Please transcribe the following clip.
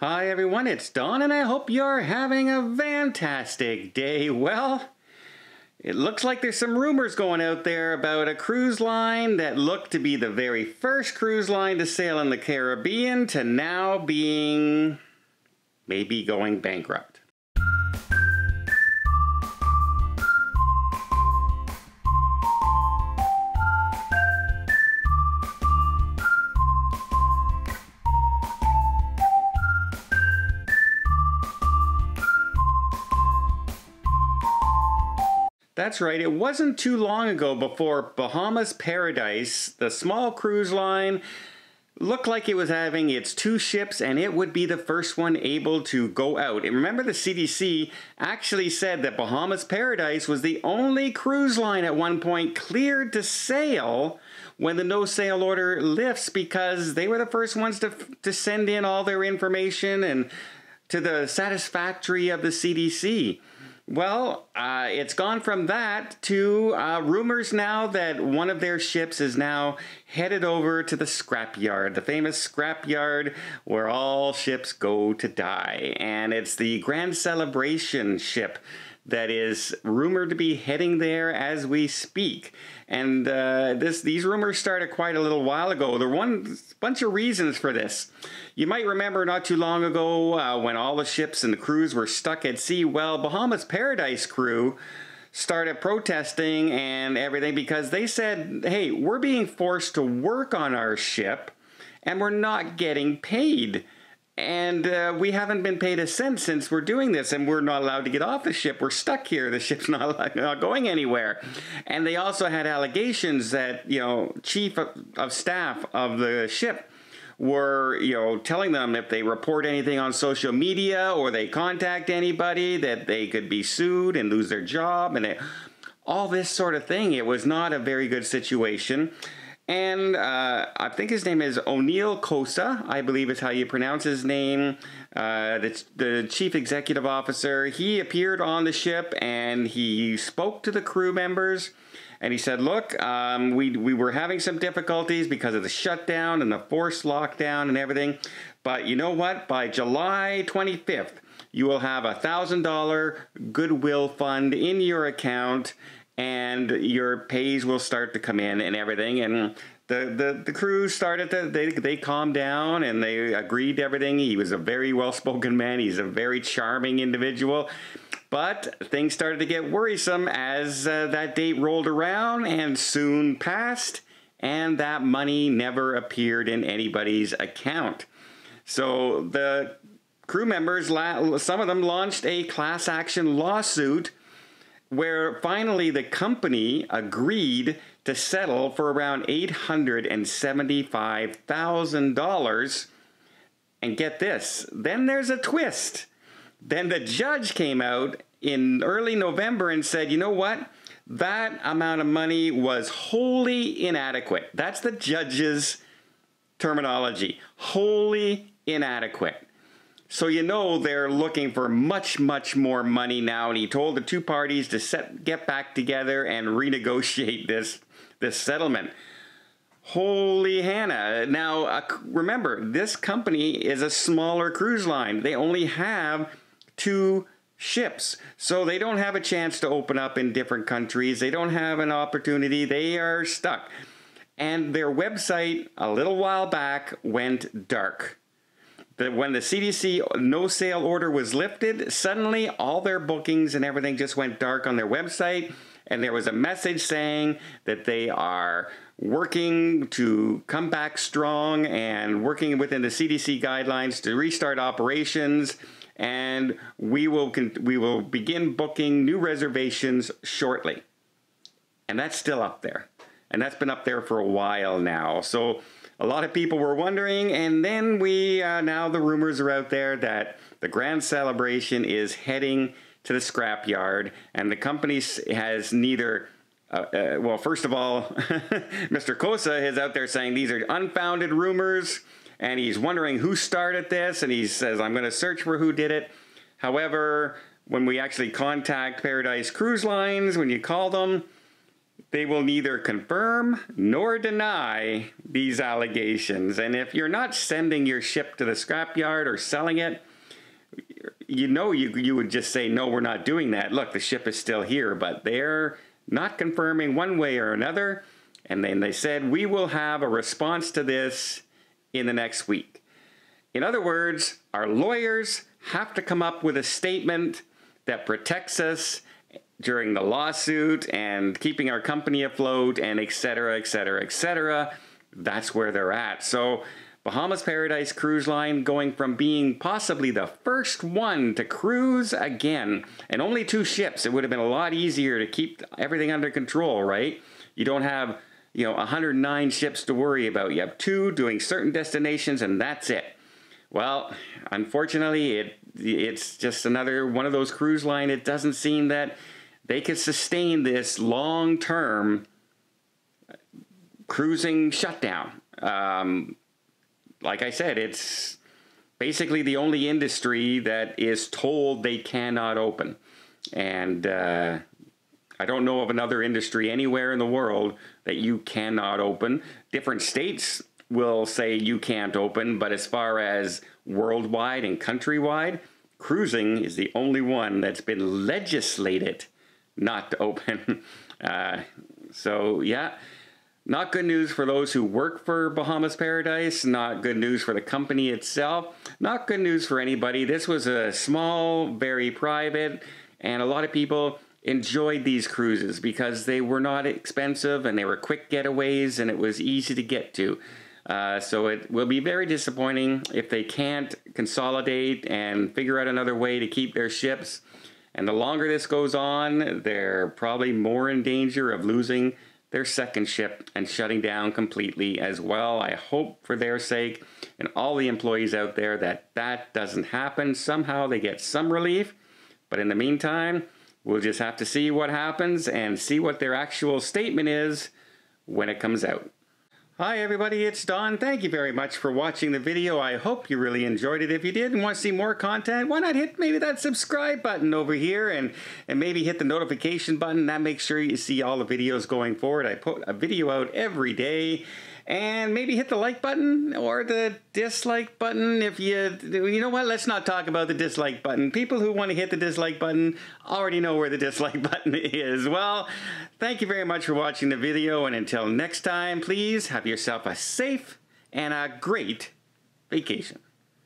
Hi everyone, it's Don and I hope you're having a fantastic day. Well, it looks like there's some rumors going out there about a cruise line that looked to be the very first cruise line to sail in the Caribbean to now being maybe going bankrupt. That's right, it wasn't too long ago before Bahamas Paradise, the small cruise line, looked like it was having its two ships and it would be the first one able to go out. And remember, the CDC actually said that Bahamas Paradise was the only cruise line at one point cleared to sail when the no sail order lifts, because they were the first ones to send in all their information and to the satisfactory of the CDC. Well, it's gone from that to rumors now that one of their ships is now headed over to the scrapyard, the famous scrapyard where all ships go to die. And it's the Grand Celebration ship that is rumored to be heading there as we speak. And these rumors started quite a little while ago. There were one bunch of reasons for this. You might remember not too long ago when all the ships and the crews were stuck at sea. Well, Bahamas Paradise crew started protesting and everything because they said, hey, we're being forced to work on our ship and we're not getting paid. And we haven't been paid a cent since we're doing this, and we're not allowed to get off the ship. We're stuck here. The ship's not going anywhere. And they also had allegations that, chief of staff of the ship were, telling them if they report anything on social media or they contact anybody that they could be sued and lose their job, and all this sort of thing. It was not a very good situation. And I think his name is O'Neill Kosa, I believe is how you pronounce his name. The chief executive officer, he appeared on the ship and he spoke to the crew members. And he said, look, we were having some difficulties because of the shutdown and the forced lockdown and everything. But you know what? By July 25th, you will have $1,000 goodwill fund in your account, and your pays will start to come in and everything. And the crew started to, they calmed down and they agreed to everything. He was a very well-spoken man. He's a very charming individual. But things started to get worrisome as that date rolled around and soon passed, and that money never appeared in anybody's account. So the crew members, some of them launched a class action lawsuit where finally the company agreed to settle for around $875,000. And get this, then there's a twist. Then the judge came out in early November and said, you know what? That amount of money was wholly inadequate. That's the judge's terminology. Wholly inadequate. So they're looking for much, much more money now, and he told the two parties to get back together and renegotiate this settlement. Holy Hannah. Now, remember, this company is a smaller cruise line. They only have 2 ships, so they don't have a chance to open up in different countries. They don't have an opportunity. They are stuck. And their website, a little while back, went dark. When the CDC no sail order was lifted, suddenly all their bookings and everything just went dark on their website, and there was a message saying that they are working to come back strong and working within the CDC guidelines to restart operations, and we will begin booking new reservations shortly. And that's still up there. And that's been up there for a while now. So a lot of people were wondering, and then now the rumors are out there that the Grand Celebration is heading to the scrapyard, and the company has neither, well, first of all, Mr. Kosa is out there saying these are unfounded rumors, and he's wondering who started this, and he says, I'm going to search for who did it. However, when we actually contact Paradise Cruise Lines, when you call them, they will neither confirm nor deny these allegations. And if you're not sending your ship to the scrapyard or selling it, you would just say, no, we're not doing that. Look, the ship is still here, but they're not confirming one way or another. And then they said, we will have a response to this in the next week. In other words, our lawyers have to come up with a statement that protects us during the lawsuit and keeping our company afloat and et cetera, et cetera, et cetera. That's where they're at. So Bahamas Paradise Cruise Line going from being possibly the first one to cruise again, and only 2 ships. It would have been a lot easier to keep everything under control, right? You don't have, 109 ships to worry about. You have 2 doing certain destinations, and that's it. Well, unfortunately, it's just another one of those cruise line. It doesn't seem that they could sustain this long-term cruising shutdown. Like I said, it's basically the only industry that is told they cannot open. And I don't know of another industry anywhere in the world that you cannot open. Different states will say you can't open, but as far as worldwide and countrywide, cruising is the only one that's been legislated not to open. So yeah, not good news for those who work for Bahamas Paradise, not good news for the company itself, not good news for anybody. This was a small, very private, and a lot of people enjoyed these cruises because they were not expensive and they were quick getaways and it was easy to get to. So it will be very disappointing if they can't consolidate and figure out another way to keep their ships. And the longer this goes on, they're probably more in danger of losing their second ship and shutting down completely as well. I hope for their sake and all the employees out there that that doesn't happen. Somehow they get some relief. But in the meantime, we'll just have to see what happens and see what their actual statement is when it comes out. Hi everybody, it's Don. Thank you very much for watching the video. I hope you really enjoyed it. If you did and want to see more content, why not hit maybe that subscribe button over here and maybe hit the notification button. That makes sure you see all the videos going forward. I put a video out every day. And maybe hit the like button or the dislike button if you know what, let's not talk about the dislike button. People who want to hit the dislike button already know where the dislike button is. Well, thank you very much for watching the video, and until next time, please have yourself a safe and a great vacation.